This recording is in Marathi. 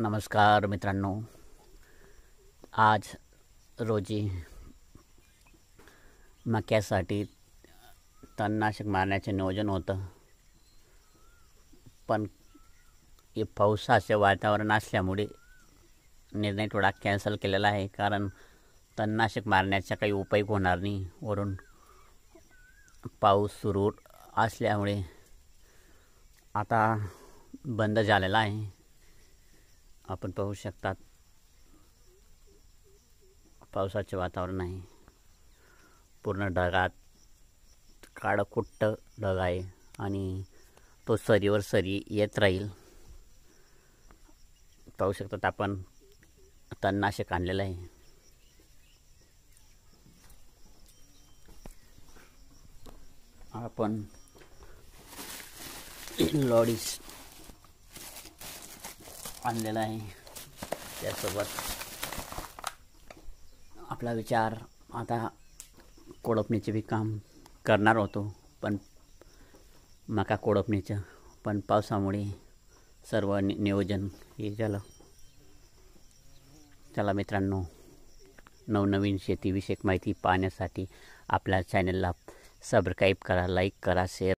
नमस्कार मित्रांनो, आज रोजी मक्यासाठी तणनाशक मारण्याचे नियोजन होतं, पण हे पावसाचे वातावरण असल्यामुळे निर्णय थोडा कॅन्सल केलेला आहे. कारण तणनाशक मारण्याचा काही उपयोग होणार नाही. वरून पाऊस सुरू असल्यामुळे आता बंद झालेला आहे. आपण पाहू शकतात, पावसाचे वातावरण आहे. पूर्ण ढगात काळकुट्ट ढग आहे आणि तो सरीवर सरी येत राहील. पाहू शकतात आपण तणनाशक आणलेलं आहे. आपण लॉडीस आणलेला आहे. त्यासोबत आपला विचार आता कोळपणीचे बी काम करणार होतो, पण मका कोळपणीचं पण पावसामुळे सर्व नियोजन हे झालं. चला मित्रांनो, नवनवीन शेतीविषयक माहिती पाहण्यासाठी आपल्या चॅनलला सबस्क्राईब करा, लाईक करा, शेअर